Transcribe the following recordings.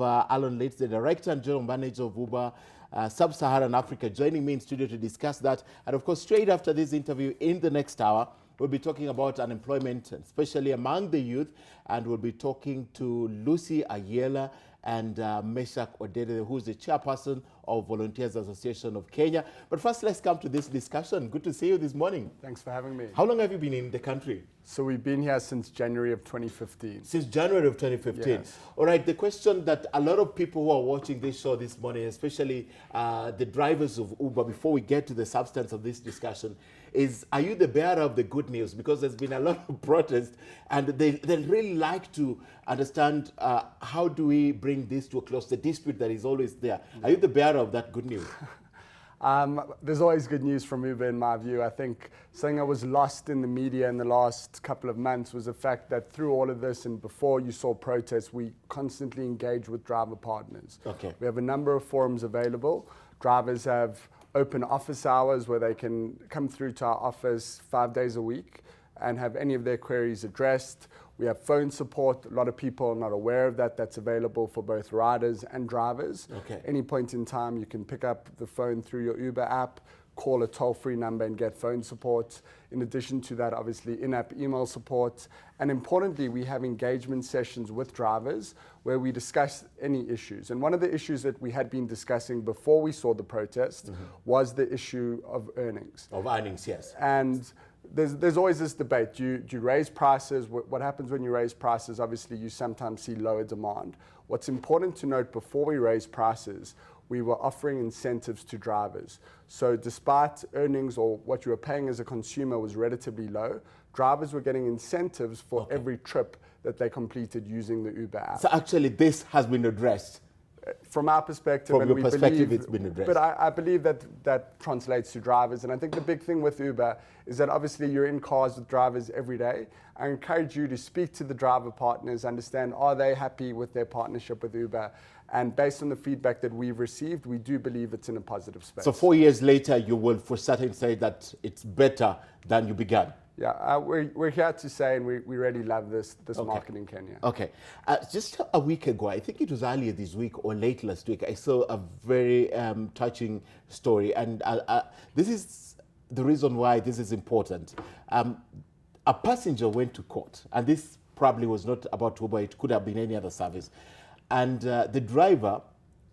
Alon, the Director and General Manager of Uber Sub-Saharan Africa, joining me in studio to discuss that. And of course, straight after this interview, in the next hour, we'll be talking about unemployment, especially among the youth. And we'll be talking to Lucy Ayela and Meshach Odede, who's the chairperson of Volunteers Association of Kenya. But first, let's come to this discussion. Good to see you this morning. Thanks for having me. How long have you been in the country? So we've been here since January of 2015. Since January of 2015. Yes. All right, the question that a lot of people who are watching this show this morning, especially the drivers of Uber, before we get to the substance of this discussion, is, are you the bearer of the good news? Because there's been a lot of protest, and they really like to understand how do we bring this to a close, the dispute that is always there. Are you the bearer of that good news? There's always good news from Uber in my view. I think something that was lost in the media in the last couple of months was the fact that through all of this and before you saw protests, we constantly engage with driver partners. Okay. We have a number of forums available. Drivers have open office hours where they can come through to our office 5 days a week and have any of their queries addressed. We have phone support. A lot of people are not aware of that. That's available for both riders and drivers. Okay. Any point in time, you can pick up the phone through your Uber app, call a toll-free number and get phone support. In addition to that, obviously, in-app email support. And importantly, we have engagement sessions with drivers where we discuss any issues. And one of the issues that we had been discussing before we saw the protest was the issue of earnings. Of earnings, yes. And there's always this debate. Do you raise prices? What happens when you raise prices? Obviously, you sometimes see lower demand. What's important to note, before we raise prices, we were offering incentives to drivers. So despite earnings or what you were paying as a consumer was relatively low, drivers were getting incentives for every trip that they completed using the Uber app. So actually, this has been addressed. From our perspective, From your perspective, it's been addressed. But I believe that translates to drivers. And I think the big thing with Uber is that obviously you're in cars with drivers every day. I encourage you to speak to the driver partners, understand, are they happy with their partnership with Uber? And based on the feedback that we've received, we do believe it's in a positive space. So 4 years later, you will for certain say that it's better than you began. Yeah, we're here to say, and we really love this market in Kenya. Okay. Just a week ago, I think it was earlier this week or late last week, I saw a very touching story. And this is the reason why this is important. A passenger went to court, and this probably was not about Uber, it could have been any other service. And the driver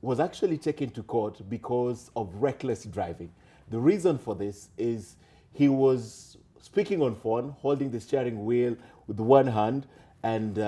was actually taken to court because of reckless driving. The reason for this is he was speaking on phone, holding the steering wheel with one hand, and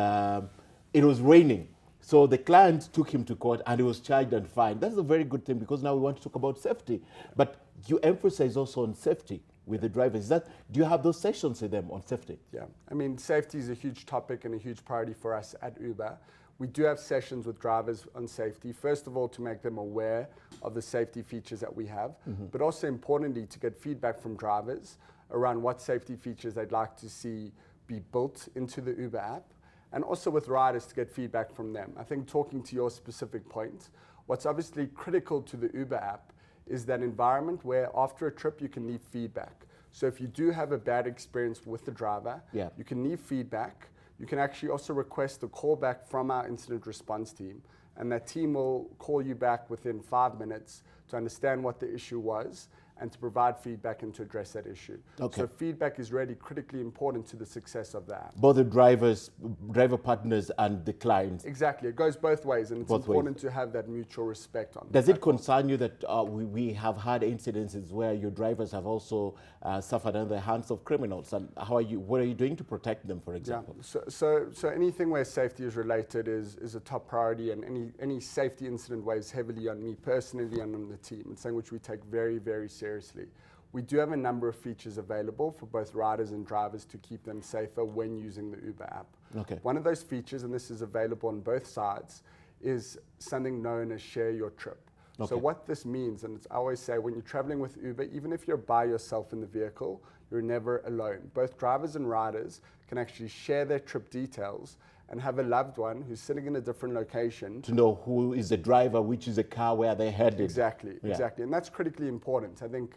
it was raining. So the client took him to court and he was charged and fined. That's a very good thing, because now we want to talk about safety. But you emphasize also on safety with the drivers. Do you have those sessions with them on safety? Yeah, I mean, safety is a huge topic and a huge priority for us at Uber. We do have sessions with drivers on safety, first of all, to make them aware of the safety features that we have, but also importantly, to get feedback from drivers around what safety features they'd like to see be built into the Uber app, and also with riders to get feedback from them. I think, talking to your specific point, what's obviously critical to the Uber app is that environment where after a trip you can leave feedback. So if you do have a bad experience with the driver, you can leave feedback. You can actually also request a call back from our incident response team, and that team will call you back within 5 minutes to understand what the issue was and to provide feedback and to address that issue. Okay. So feedback is really critically important to the success of the app. Both the driver partners and the clients. Exactly, it goes both ways, and it's important to have that mutual respect on. Does it concern you that we have had incidences where your drivers have also suffered under the hands of criminals, and what are you doing to protect them, for example? Yeah. So anything where safety is related is a top priority, and any safety incident weighs heavily on me personally and on the team. It's something which we take very, very seriously. We do have a number of features available for both riders and drivers to keep them safer when using the Uber app. Okay. One of those features, and this is available on both sides, is something known as share your trip. Okay. So what this means, and I always say, when you're traveling with Uber, even if you're by yourself in the vehicle, you're never alone. Both drivers and riders can actually share their trip details and have a loved one who's sitting in a different location to know who is the driver, which is the car, where they're headed. Exactly. And that's critically important. I think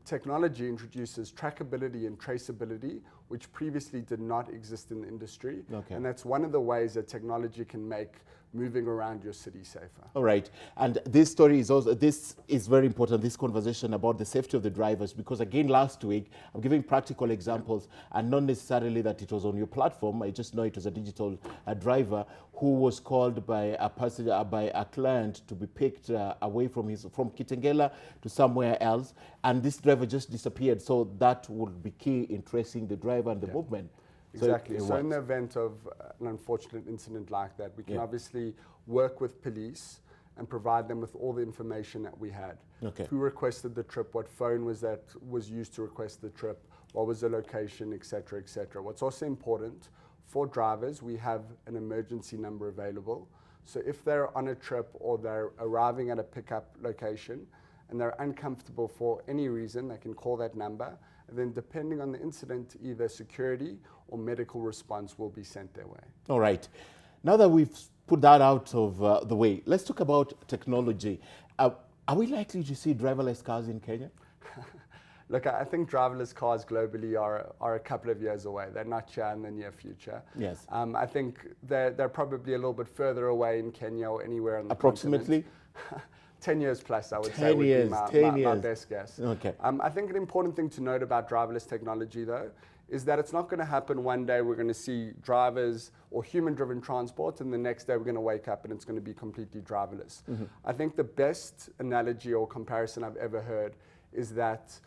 technology introduces trackability and traceability, which previously did not exist in the industry. Okay. And that's one of the ways that technology can make moving around your city safer. All right. And this story is also, this is very important, this conversation about the safety of the drivers, because again, last week, I'm giving practical examples, and not necessarily that it was on your platform. I just know it was a digital driver who was called by a passenger, by a client, to be picked away from Kitengela to somewhere else. And this driver just disappeared. So that would be key in tracing the driver and the movement. Exactly. So in the event of an unfortunate incident like that, we can obviously work with police and provide them with all the information that we had. Okay. Who requested the trip, what phone was used to request the trip, what was the location, etc., etc. What's also important for drivers, we have an emergency number available. So if they're on a trip or they're arriving at a pickup location and they're uncomfortable for any reason, they can call that number. And then depending on the incident, either security or medical response will be sent their way. All right. Now that we've put that out of the way, let's talk about technology. Are we likely to see driverless cars in Kenya? Look, I think driverless cars globally are a couple of years away. They're not here in the near future. Yes. I think they're probably a little bit further away in Kenya or anywhere on the Approximately? continent. 10 years plus, I would say, would be my best guess. Okay. I think an important thing to note about driverless technology, though, is that it's not going to happen one day we're going to see drivers or human-driven transport, and the next day we're going to wake up and it's going to be completely driverless. Mm-hmm. I think the best analogy or comparison I've ever heard is that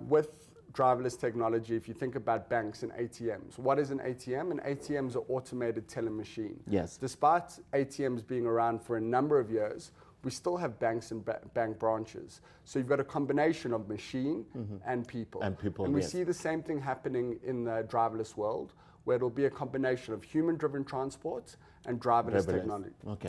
with driverless technology, if you think about banks and ATMs, what is an ATM? An ATM is an automated teller machine. Yes. Despite ATMs being around for a number of years, we still have banks and bank branches. So you've got a combination of machine and people. And we see the same thing happening in the driverless world, where it'll be a combination of human-driven transport and driverless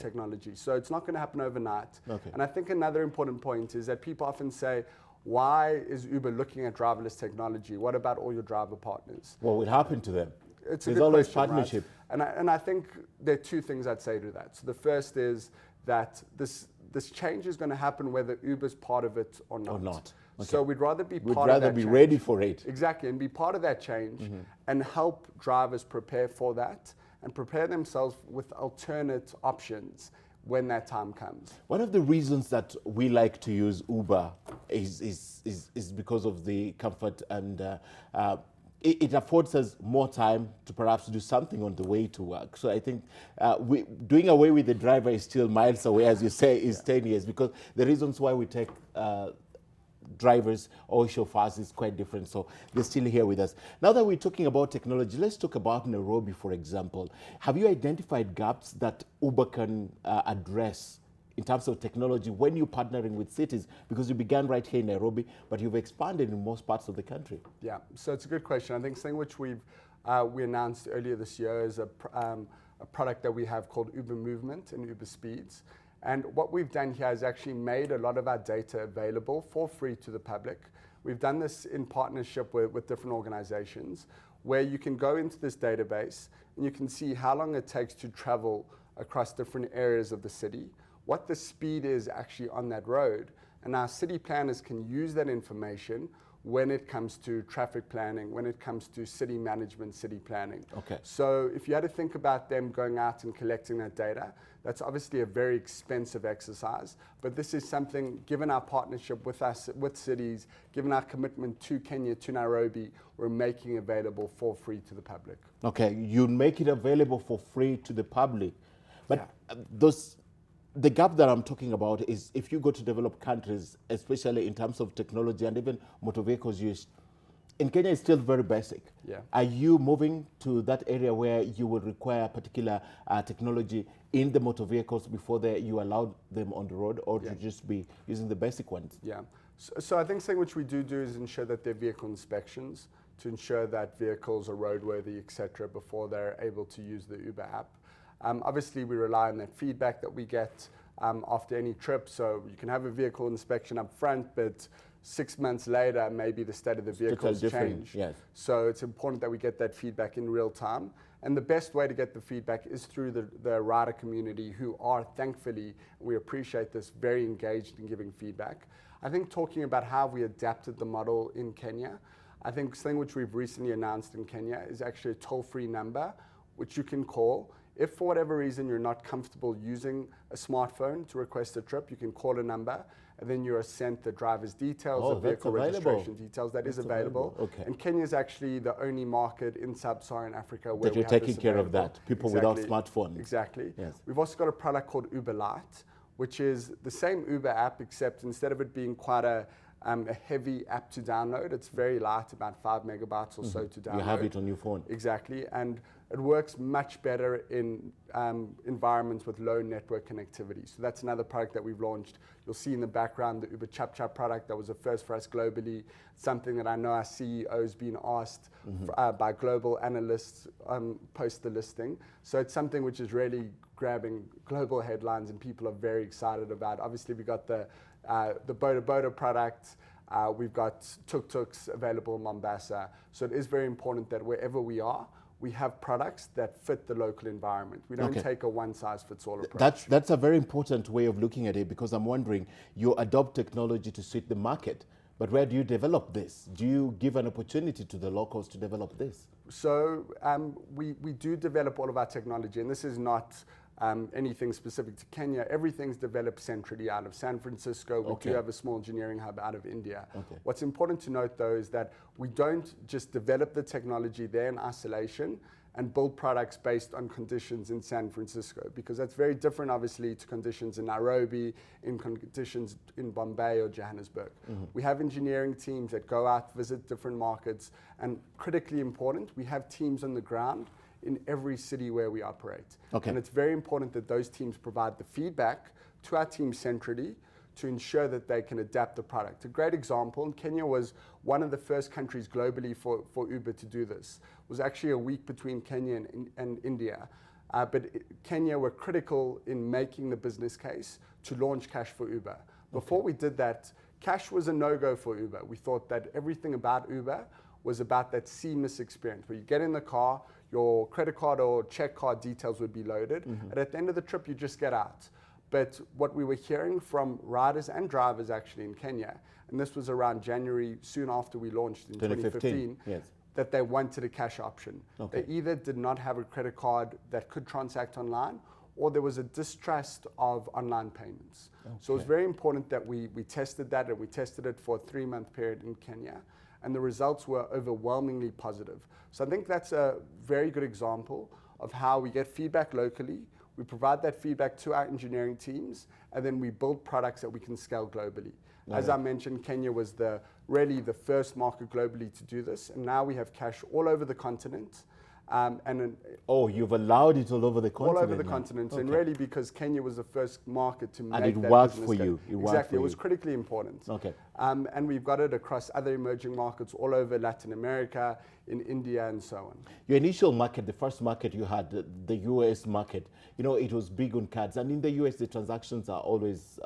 technology. So it's not going to happen overnight. Okay. And I think another important point is that people often say, why is Uber looking at driverless technology? What about all your driver partners? What would happen to them? There's always partnership. Right? And I think there are two things I'd say to that. So the first is that this change is going to happen whether Uber's part of it or not. Okay. So we'd rather be part of that change. We'd rather be ready for it. Exactly, and be part of that change and help drivers prepare for that and prepare themselves with alternate options when that time comes. One of the reasons that we like to use Uber is because of the comfort, and it affords us more time to perhaps do something on the way to work. So I think doing away with the driver is still miles away, as you say, is 10 years, because the reasons why we take drivers or chauffeurs is quite different. So they're still here with us. Now that we're talking about technology, let's talk about Nairobi, for example. Have you identified gaps that Uber can address in terms of technology when you're partnering with cities? Because you began right here in Nairobi, but you've expanded in most parts of the country. Yeah, so it's a good question. I think something which we announced earlier this year is a product that we have called Uber Movement and Uber Speeds. And what we've done here is actually made a lot of our data available for free to the public. We've done this in partnership with different organizations, where you can go into this database and you can see how long it takes to travel across different areas of the city, what the speed is actually on that road, and our city planners can use that information when it comes to traffic planning, when it comes to city management, city planning. Okay. So if you had to think about them going out and collecting that data, that's obviously a very expensive exercise, but this is something, given our partnership with cities, given our commitment to Kenya, to Nairobi, we're making available for free to the public. Okay, you make it available for free to the public, but the gap that I'm talking about is if you go to developed countries, especially in terms of technology and even motor vehicles used, in Kenya it's still very basic. Yeah. Are you moving to that area where you would require particular technology in the motor vehicles before you allow them on the road, or to just be using the basic ones? Yeah. So I think something which we do is ensure that there are vehicle inspections to ensure that vehicles are roadworthy, etc., before they're able to use the Uber app. Obviously, we rely on that feedback that we get after any trip. So you can have a vehicle inspection up front, but 6 months later, maybe the state of the vehicle has changed. Yes. So it's important that we get that feedback in real time. And the best way to get the feedback is through the rider community, who are, thankfully, we appreciate this, very engaged in giving feedback. I think talking about how we adapted the model in Kenya, I think something which we've recently announced in Kenya is actually a toll-free number, which you can call If for whatever reason you're not comfortable using a smartphone to request a trip, you can call a number, and then you are sent the driver's details, the vehicle registration details. That's available. Okay. And Kenya is actually the only market in sub-Saharan Africa where that you're taking care of that. People without smartphones. Exactly. Yes. We've also got a product called Uber Lite, which is the same Uber app, except instead of it being quite a heavy app to download, it's very light, about 5 megabytes or so to download. You have it on your phone. Exactly, and it works much better in environments with low network connectivity. So that's another product that we've launched. You'll see in the background the Uber Chap Chap product that was a first for us globally, something that I know our CEO has been asked by global analysts post the listing. So it's something which is really grabbing global headlines and people are very excited about. Obviously, we got the Boda Boda product. We've got tuk-tuks available in Mombasa. So it is very important that wherever we are, we have products that fit the local environment. We don't take a one-size-fits-all approach. That's a very important way of looking at it, because I'm wondering, you adopt technology to suit the market, but where do you develop this? Do you give an opportunity to the locals to develop this? So we do develop all of our technology, and this is not anything specific to Kenya. Everything's developed centrally out of San Francisco. We do have a small engineering hub out of India. What's important to note, though, is that we don't just develop the technology there in isolation and build products based on conditions in San Francisco, because that's very different, obviously, to conditions in Nairobi, in conditions in Bombay or Johannesburg. We have engineering teams that go out, visit different markets, and critically important, we have teams on the ground in every city where we operate. And it's very important that those teams provide the feedback to our team centrally to ensure that they can adapt the product. A great example, and Kenya was one of the first countries globally for Uber to do this. It was actually a week between Kenya and India. But Kenya were critical in making the business case to launch cash for Uber. Before we did that, cash was a no-go for Uber. We thought that everything about Uber was about that seamless experience where you get in the car, your credit card or check card details would be loaded, and at the end of the trip, you just get out. But what we were hearing from riders and drivers actually in Kenya, and this was around January, soon after we launched in 2015, that they wanted a cash option. They either did not have a credit card that could transact online, or there was a distrust of online payments. So it was very important that we tested that, and we tested it for a 3-month period in Kenya, and the results were overwhelmingly positive. So I think that's a very good example of how we get feedback locally, we provide that feedback to our engineering teams, and then we build products that we can scale globally. As I mentioned, Kenya was really the first market globally to do this, and now we have cash all over the continent. You've allowed it all over the continent. All over the continent, and really because Kenya was the first market to make that business. And it worked for you. Exactly, it was critically important. And we've got it across other emerging markets all over Latin America, in India, and so on. Your initial market, the first market you had, the US market, it was big on cards. And in the US, the transactions are always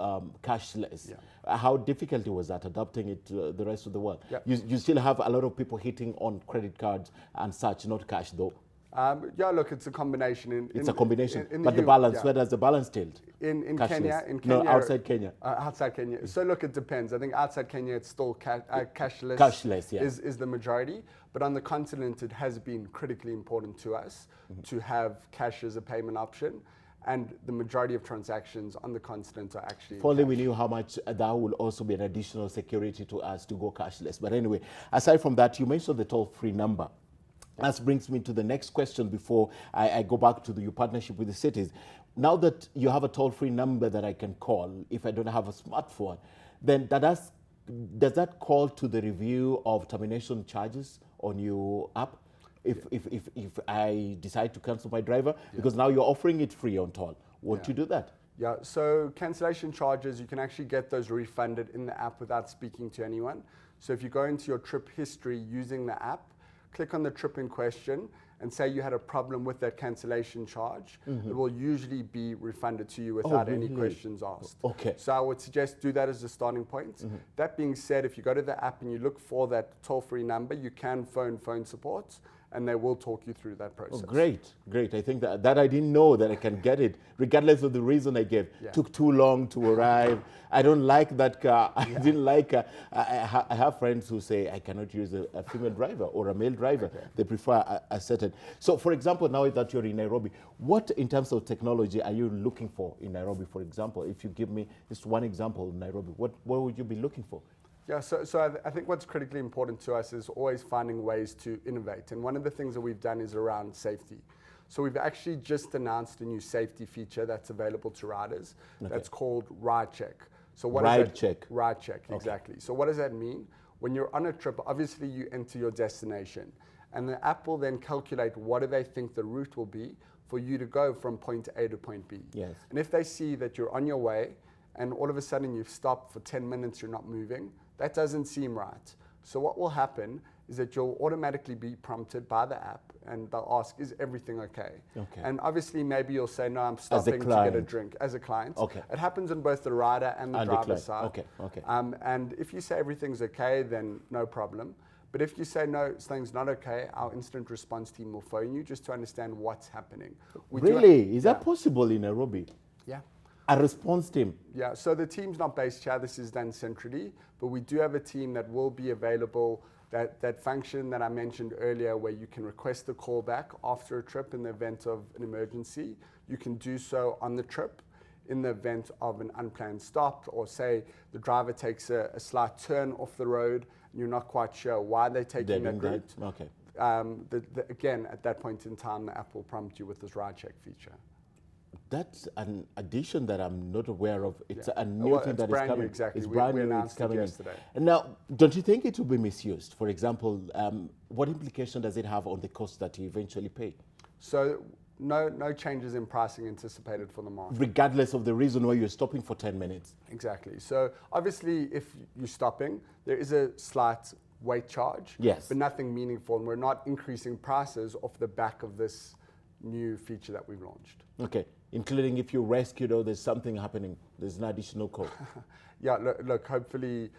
cashless. How difficult was that, adapting it to the rest of the world? You still have a lot of people hitting on credit cards and such, not cash though. Look, it's a combination. It's a combination, but the balance, where does the balance tilt? In Kenya? No, outside Kenya. Outside Kenya. So look, it depends. I think outside Kenya, it's still cashless. Cashless, is the majority. But on the continent, it has been critically important to us to have cash as a payment option. And the majority of transactions on the continent are actually If only we knew how much that will also be an additional security to us to go cashless. But anyway, aside from that, you mentioned the toll-free number. That brings me to the next question before I go back to your partnership with the cities. Now that you have a toll-free number that I can call if I don't have a smartphone, then does that call to the review of termination charges on your app? If I decide to cancel my driver, because now you're offering it free on toll, won't you do that? Yeah, so cancellation charges, you can actually get those refunded in the app without speaking to anyone. So if you go into your trip history using the app, click on the trip in question and say you had a problem with that cancellation charge, it will usually be refunded to you without any questions asked. So I would suggest do that as a starting point. That being said, if you go to the app and you look for that toll-free number, you can phone support, and they will talk you through that process. Oh, great, great. I think that I didn't know that I can get it, regardless of the reason I gave. Yeah. Took too long to arrive. I don't like that car. I didn't like I have friends who say I cannot use a female driver or a male driver. Okay. They prefer a certain. So, for example, now that you're in Nairobi, what in terms of technology are you looking for in Nairobi, for example? If you give me just one example of Nairobi, what would you be looking for? Yeah, so I think what's critically important to us is always finding ways to innovate. And one of the things that we've done is around safety. So we've actually just announced a new safety feature that's available to riders. Okay. That's called Ride Check. So what Ride Check. Ride Check, okay. Exactly. So what does that mean? When you're on a trip, obviously you enter your destination, and the app will then calculate what do they think the route will be for you to go from point A to point B. Yes. And if they see that you're on your way, and all of a sudden you've stopped for 10 minutes, you're not moving, that doesn't seem right. So what will happen is that you'll automatically be prompted by the app, and they'll ask, is everything okay? Okay. And obviously maybe you'll say, no, I'm stopping to get a drink as a client. Okay. It happens on both the rider and the driver's side. Okay, okay. And if you say everything's okay, then no problem. But if you say, no, something's not okay, our incident response team will phone you just to understand what's happening. Really? Is that possible in Nairobi? Yeah. A response team? Yeah, so the team's not based here, this is done centrally, but we do have a team that will be available, that function that I mentioned earlier where you can request a call back after a trip in the event of an emergency. You can do so on the trip in the event of an unplanned stop, or say the driver takes a slight turn off the road and you're not quite sure why they're taking that route. Okay. Again, at that point in time, the app will prompt you with this ride check feature. That's an addition that I'm not aware of. It's a new thing that is coming. New, exactly. It's brand new. Announced it's coming it yesterday. And now, don't you think it will be misused? For example, what implication does it have on the cost that you eventually pay? So no changes in pricing anticipated for the market. Regardless of the reason why you're stopping for 10 minutes. Exactly. So obviously, if you're stopping, there is a slight weight charge. Yes. But nothing meaningful, and we're not increasing prices off the back of this new feature that we've launched. Okay. Including if you're rescued or there's something happening, there's an additional cost. Yeah, look, hopefully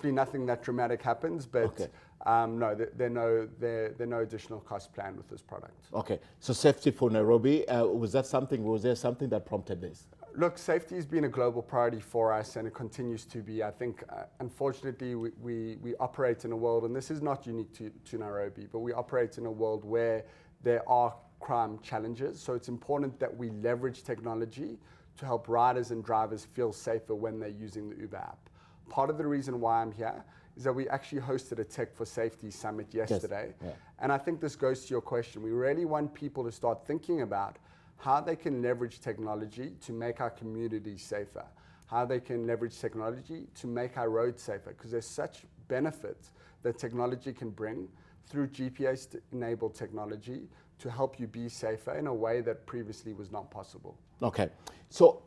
nothing that dramatic happens, but okay. No, there are no additional costs planned with this product. Okay, so safety for Nairobi, was there something that prompted this? Look, safety has been a global priority for us, and it continues to be. I think, unfortunately, we operate in a world, and this is not unique to Nairobi, but we operate in a world where there are crime challenges. So it's important that we leverage technology to help riders and drivers feel safer when they're using the Uber app. Part of the reason why I'm here is that we actually hosted a Tech for Safety Summit yesterday. Yes. Yeah. And I think this goes to your question. We really want people to start thinking about how they can leverage technology to make our communities safer, how they can leverage technology to make our roads safer, because there's such benefits that technology can bring through GPS-enabled technology to help you be safer in a way that previously was not possible. Okay. So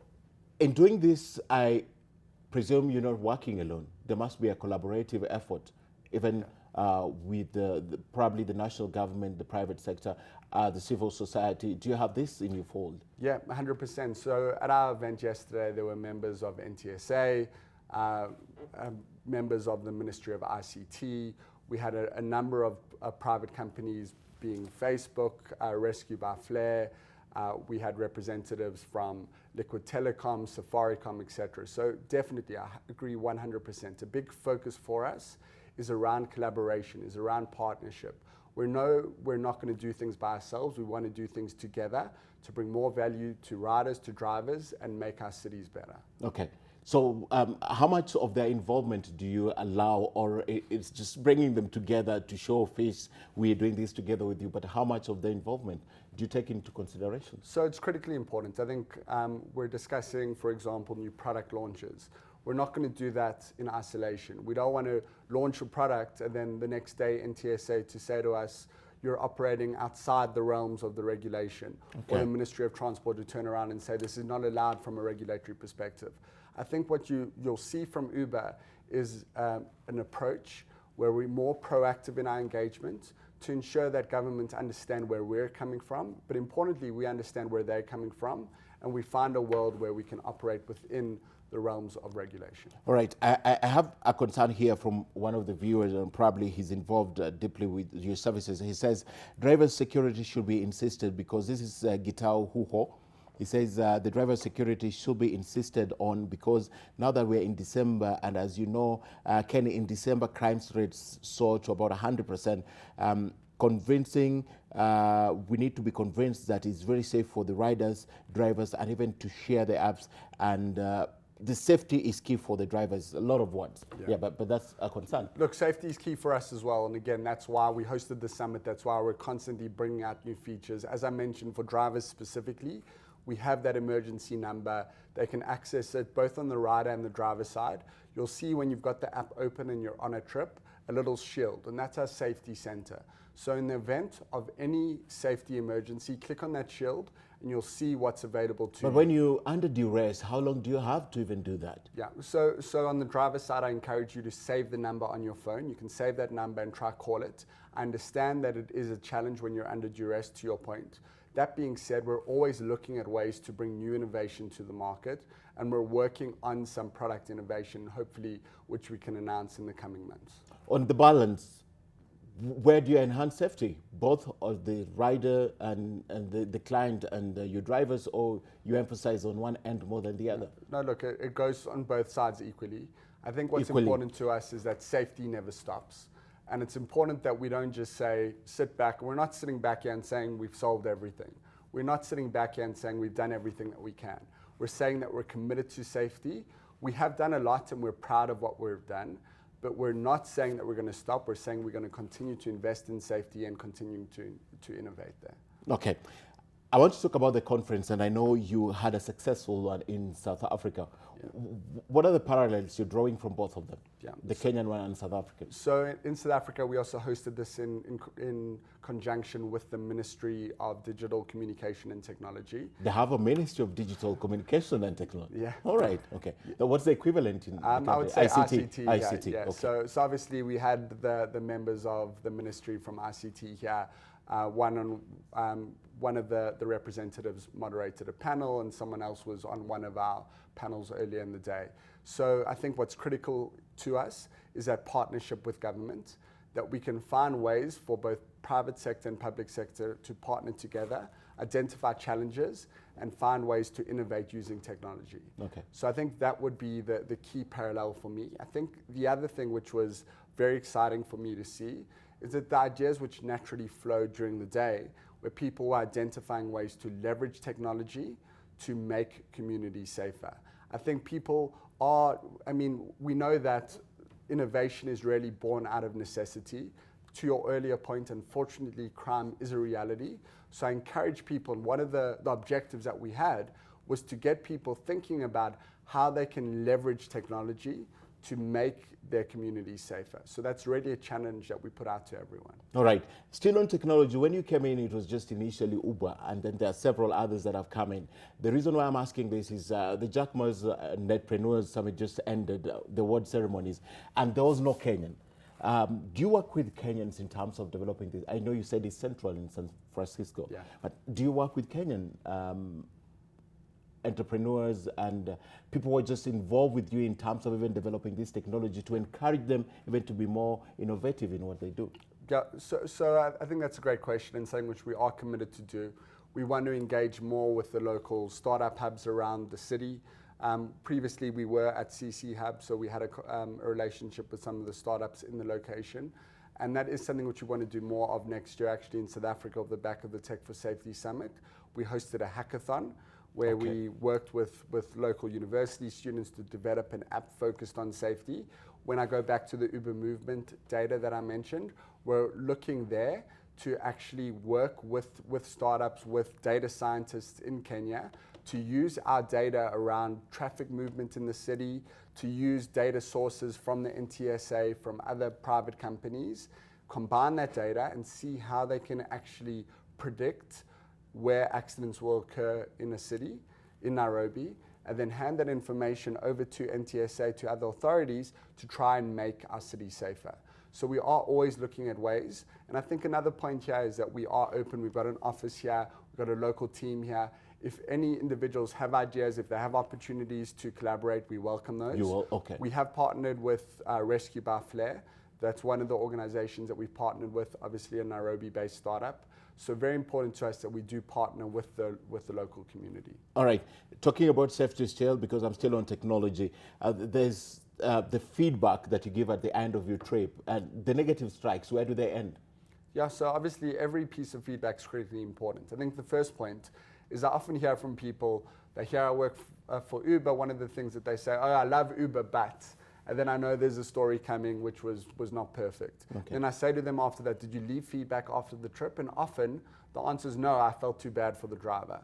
in doing this, I presume you're not working alone. There must be a collaborative effort, even with probably the national government, the private sector, the civil society. Do you have this in your fold? Yeah, 100%. So at our event yesterday, there were members of NTSA, members of the Ministry of ICT. We had a number of private companies, being Facebook, Rescue by Flare. We had representatives from Liquid Telecom, Safaricom, etc. So definitely, I agree 100%. A big focus for us is around collaboration, is around partnership. We're not going to do things by ourselves. We want to do things together to bring more value to riders, to drivers, and make our cities better. Okay. So how much of their involvement do you allow, or it's just bringing them together to show face, we're doing this together with you, but how much of their involvement do you take into consideration? So it's critically important. I think we're discussing, for example, new product launches. We're not going to do that in isolation. We don't want to launch a product and then the next day NTSA to say to us, you're operating outside the realms of the regulation. Okay. Or the Ministry of Transport to turn around and say this is not allowed from a regulatory perspective. I think what you'll see from Uber is an approach where we're more proactive in our engagement to ensure that governments understand where we're coming from, but importantly, we understand where they're coming from, and we find a world where we can operate within the realms of regulation. All right, I have a concern here from one of the viewers, and probably he's involved deeply with your services. He says driver security should be insisted, because this is Gitao Huho. He says the driver security should be insisted on, because now that we're in December, and as you know, Kenny, in December crime rates soared to about 100%. We need to be convinced that it's very safe for the riders, drivers, and even to share the apps. And the safety is key for the drivers. A lot of words. Yeah, but that's a concern. Look, safety is key for us as well. And again, that's why we hosted the summit. That's why we're constantly bringing out new features. As I mentioned, for drivers specifically, we have that emergency number. They can access it both on the rider and the driver side. You'll see when you've got the app open and you're on a trip, a little shield, and that's our safety center. So in the event of any safety emergency, click on that shield and you'll see what's available to you. But when you're under duress, how long do you have to even do that? Yeah, so on the driver's side, I encourage you to save the number on your phone. You can save that number and try call it. I understand that it is a challenge when you're under duress, to your point. That being said, we're always looking at ways to bring new innovation to the market, and we're working on some product innovation, hopefully, which we can announce in the coming months. On the balance, where do you enhance safety? Both of the rider and the client and your drivers, or you emphasize on one end more than the other? No, look, it goes on both sides equally. I think what's important to us is that safety never stops. And it's important that we don't just say, sit back. We're not sitting back here and saying we've solved everything. We're not sitting back here and saying we've done everything that we can. We're saying that we're committed to safety. We have done a lot and we're proud of what we've done. But we're not saying that we're going to stop. We're saying we're going to continue to invest in safety and continue to innovate there. Okay. I want to talk about the conference, and I know you had a successful one in South Africa. Yeah. What are the parallels you're drawing from both of them? Yeah. The Kenyan one and South African. So in South Africa, we also hosted this in conjunction with the Ministry of Digital Communication and Technology. They have a Ministry of Digital Communication and Technology? Yeah. All right, okay. Now, what's the equivalent in I would say ICT. ICT, yeah. Okay. So obviously we had the members of the ministry from ICT here. One of the representatives moderated a panel, and someone else was on one of our panels earlier in the day. So I think what's critical to us is that partnership with government, that we can find ways for both private sector and public sector to partner together, identify challenges, and find ways to innovate using technology. Okay. So I think that would be the key parallel for me. I think the other thing which was very exciting for me to see is that the ideas which naturally flowed during the day, where people were identifying ways to leverage technology to make communities safer. I think people are, we know that innovation is really born out of necessity. To your earlier point, unfortunately, crime is a reality. So I encourage people, and one of the objectives that we had was to get people thinking about how they can leverage technology to make their communities safer. So that's really a challenge that we put out to everyone. All right. Still on technology, when you came in, it was just initially Uber, and then there are several others that have come in. The reason why I'm asking this is the Jack Ma's Netpreneurs Summit just ended, the award ceremonies, and there was no Kenyan. Do you work with Kenyans in terms of developing this? I know you said it's central in San Francisco, but do you work with Kenyan entrepreneurs and people who are just involved with you in terms of even developing this technology to encourage them even to be more innovative in what they do? Yeah, so I think that's a great question, and something which we are committed to do. We want to engage more with the local startup hubs around the city. Previously, we were at CC Hub, so we had a relationship with some of the startups in the location. And that is something which we want to do more of next year, actually, in South Africa, off the back of the Tech for Safety Summit. We hosted a hackathon where we worked with local university students to develop an app focused on safety. When I go back to the Uber movement data that I mentioned, we're looking there to actually work with startups, with data scientists in Kenya, to use our data around traffic movement in the city, to use data sources from the NTSA, from other private companies, combine that data and see how they can actually predict where accidents will occur in a city, in Nairobi, and then hand that information over to NTSA, to other authorities, to try and make our city safer. So we are always looking at ways. And I think another point here is that we are open. We've got an office here. We've got a local team here. If any individuals have ideas, if they have opportunities to collaborate, we welcome those. You will? Okay. We have partnered with Rescue by Flare. That's one of the organizations that we've partnered with, obviously a Nairobi-based startup. So very important to us that we do partner with the local community. All right. Talking about safety still, because I'm still on technology, there's the feedback that you give at the end of your trip, and the negative strikes, where do they end? Yeah, so obviously every piece of feedback is critically important. I think the first point is I often hear from people that here I work for Uber, one of the things that they say, oh, I love Uber, but, and then I know there's a story coming which was not perfect. Okay. Then I say to them after that, did you leave feedback after the trip? And often the answer is no, I felt too bad for the driver.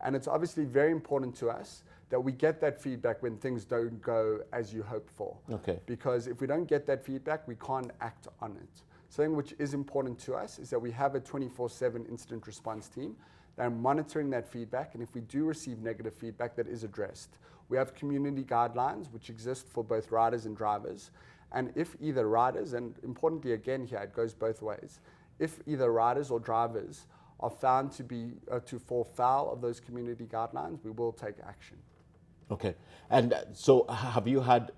And it's obviously very important to us that we get that feedback when things don't go as you hope for. Okay. Because if we don't get that feedback, we can't act on it. Something which is important to us is that we have a 24/7 incident response team that are monitoring that feedback, and if we do receive negative feedback, that is addressed. We have community guidelines which exist for both riders and drivers, and if either riders, and importantly again here, it goes both ways, if either riders or drivers are found to fall foul of those community guidelines, we will take action. Okay. And so have you had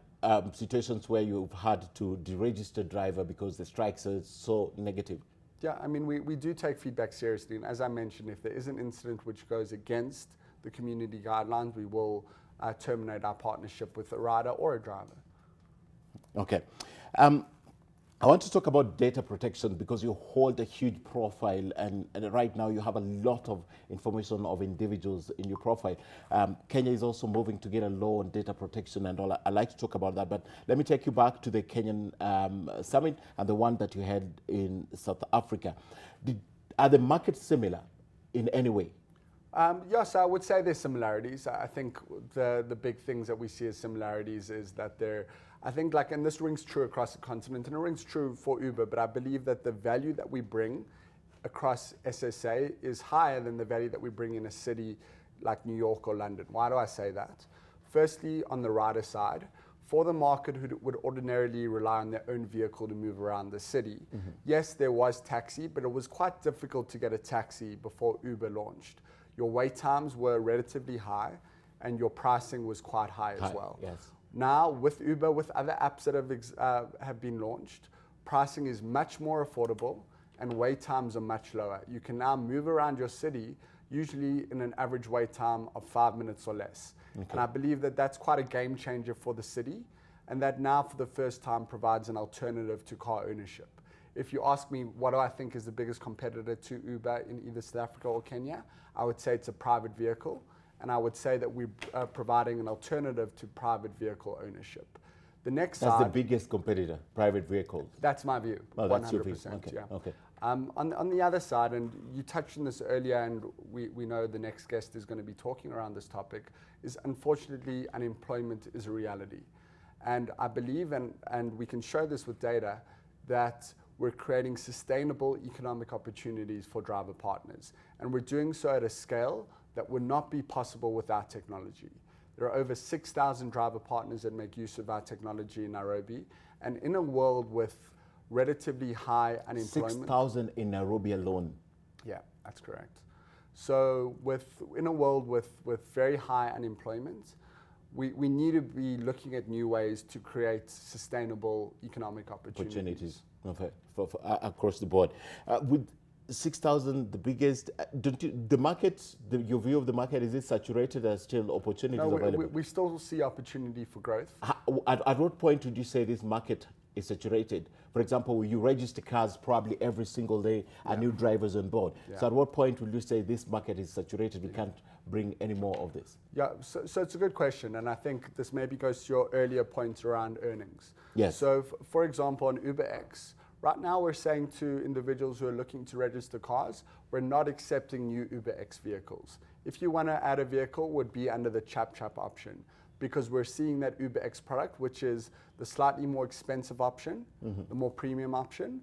situations where you've had to deregister driver because the strikes are so negative? Yeah, I mean, we do take feedback seriously, and as I mentioned, if there is an incident which goes against the community guidelines, we will terminate our partnership with a rider or a driver. Okay. I want to talk about data protection because you hold a huge profile, and right now you have a lot of information of individuals in your profile. Kenya is also moving to get a law on data protection and all. I'd like to talk about that, but let me take you back to the Kenyan summit and the one that you had in South Africa. Are the markets similar in any way? Yes, I would say there's similarities. I think the big things that we see as similarities is that I think and this rings true across the continent, and it rings true for Uber, but I believe that the value that we bring across SSA is higher than the value that we bring in a city like New York or London. Why do I say that? Firstly, on the rider side, for the market who would ordinarily rely on their own vehicle to move around the city, yes, there was taxi, but it was quite difficult to get a taxi before Uber launched. Your wait times were relatively high, and your pricing was quite high as well. Yes. Now, with Uber, with other apps that have been launched, pricing is much more affordable and wait times are much lower. You can now move around your city, usually in an average wait time of 5 minutes or less. Okay. And I believe that that's quite a game changer for the city, and that now for the first time provides an alternative to car ownership. If you ask me what do I think is the biggest competitor to Uber in either South Africa or Kenya, I would say it's a private vehicle. And I would say that we're providing an alternative to private vehicle ownership. The next That's side, the biggest competitor, private vehicles. That's my view. Oh, 100%. that's your view. Okay. Yeah. Okay. On the other side, and you touched on this earlier, and we know the next guest is going to be talking around this topic, is unfortunately unemployment is a reality. And I believe, and we can show this with data, that we're creating sustainable economic opportunities for driver partners. And we're doing so at a scale that would not be possible without technology. There are over 6,000 driver partners that make use of our technology in Nairobi. And in a world with relatively high unemployment... 6,000 in Nairobi alone. Yeah, that's correct. So in a world with very high unemployment, we need to be looking at new ways to create sustainable economic opportunities. Okay, for across the board. With 6,000, the biggest, the market, your view of the market, is it saturated? Or still opportunities available? We still see opportunity for growth. At what point would you say this market is saturated? For example, you register cars probably every single day and new drivers on board. Yeah. So at what point would you say this market is saturated? We can't bring any more of this? Yeah, so it's a good question. And I think this maybe goes to your earlier point around earnings. Yes. So for example, on UberX, right now we're saying to individuals who are looking to register cars, we're not accepting new UberX vehicles. If you want to add a vehicle, it would be under the chap-chap option, because we're seeing that UberX product, which is the slightly more expensive option, the more premium option,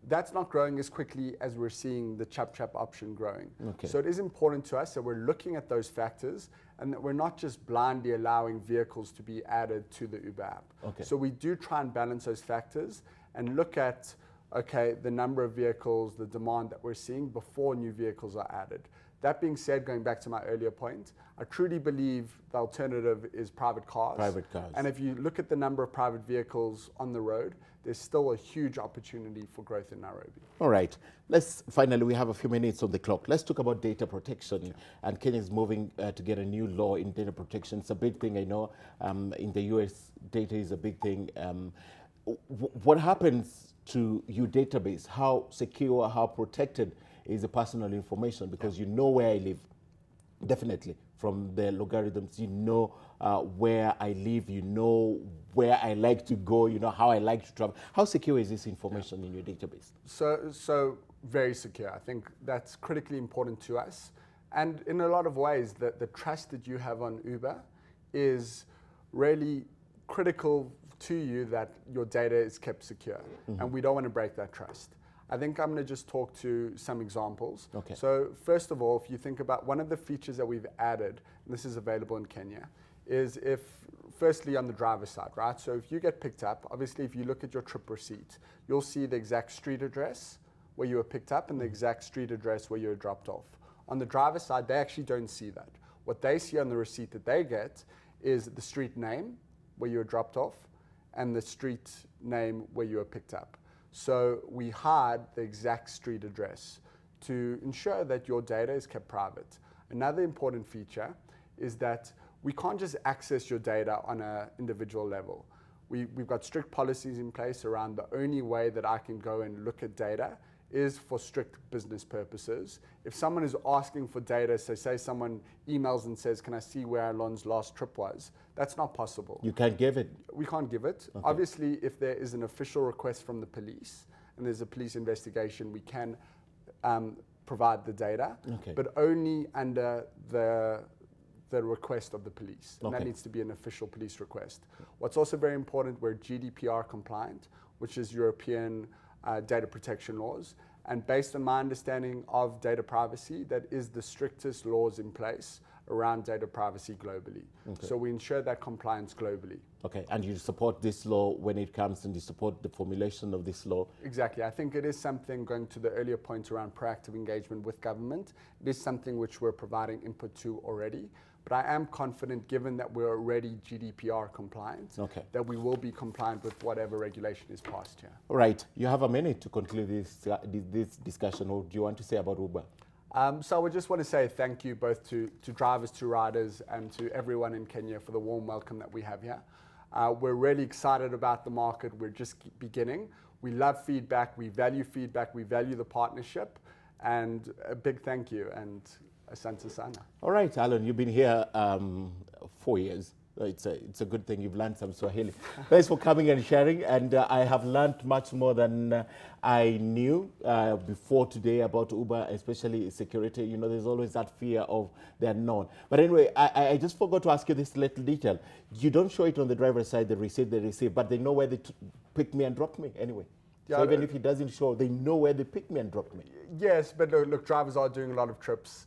that's not growing as quickly as we're seeing the chap-chap option growing. Okay. So it is important to us that we're looking at those factors and that we're not just blindly allowing vehicles to be added to the Uber app. Okay. So we do try and balance those factors and look at, okay, the number of vehicles, the demand that we're seeing before new vehicles are added. That being said, going back to my earlier point, I truly believe the alternative is private cars. Private cars. And if you look at the number of private vehicles on the road, there's still a huge opportunity for growth in Nairobi. All right. Finally, we have a few minutes on the clock. Let's talk about data protection. And Kenya is moving to get a new law in data protection. It's a big thing, I know. In the US, data is a big thing. What happens to your database? How secure, how protected is the personal information? Because you know where I live, definitely. From the logarithms, you know where I live, you know where I like to go, you know how I like to travel. How secure is this information in your database? So very secure. I think that's critically important to us. And in a lot of ways, the trust that you have on Uber is really critical to you that your data is kept secure. And we don't want to break that trust. I think I'm going to just talk to some examples. Okay. So first of all, if you think about one of the features that we've added, and this is available in Kenya, is firstly on the driver's side, right? So if you get picked up, obviously if you look at your trip receipt, you'll see the exact street address where you were picked up and the exact street address where you were dropped off. On the driver's side, they actually don't see that. What they see on the receipt that they get is the street name where you were dropped off and the street name where you were picked up. So we hide the exact street address to ensure that your data is kept private. Another important feature is that we can't just access your data on an individual level. We've got strict policies in place around the only way that I can go and look at data is for strict business purposes. If someone is asking for data, so say someone emails and says, can I see where Alon's last trip was? That's not possible. You can't give it? We can't give it. Okay. Obviously, if there is an official request from the police and there's a police investigation, we can provide the data, Okay. but only under the request of the police. And Okay. that needs to be an official police request. What's also very important, we're GDPR compliant, which is European data protection laws. And based on my understanding of data privacy, that is the strictest laws in place around data privacy globally. Okay. So we ensure that compliance globally. Okay, and you support this law when it comes and you support the formulation of this law? Exactly. I think it is something, going to the earlier point around proactive engagement with government, it is something which we're providing input to already. But I am confident, given that we're already GDPR compliant, Okay. that we will be compliant with whatever regulation is passed here. All right, you have a minute to conclude this discussion. What do you want to say about Uber? So I would just want to say thank you both to drivers, to riders, and to everyone in Kenya for the warm welcome that we have here. We're really excited about the market. We're just beginning. We love feedback. We value the partnership. And a big thank you. And asante sana. All right, Alon, you've been here 4 years. It's a good thing you've learned some Swahili. Thanks for coming and sharing. And I have learned much more than I knew before today about Uber, especially security. You know, there's always that fear of the unknown. But anyway, I just forgot to ask you this little detail. You don't show it on the driver's side, the receipt they receive, but they know where they pick me and drop me anyway. Yeah, so even if it doesn't show, they know where they pick me and drop me. Yes, but look, drivers are doing a lot of trips.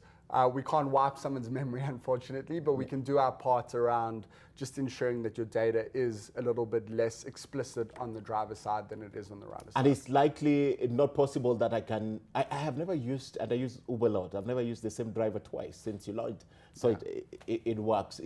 We can't wipe someone's memory, unfortunately, but we can do our part around just ensuring that your data is a little bit less explicit on the driver's side than it is on the rider's side. And it's likely not possible that I have never used, and I use Uber a lot, I've never used the same driver twice since you launched. So yeah. it works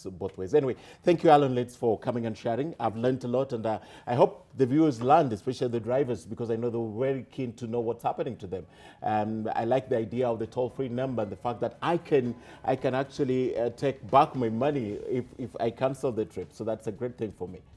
both ways. Anyway, thank you, Alon Litz, for coming and sharing. I've learned a lot, and I hope the viewers learned, especially the drivers, because I know they were very keen to know what's happening to them. I like the idea of the toll-free number and the fact that I can actually take back my money if I cancel the trip. So that's a great thing for me.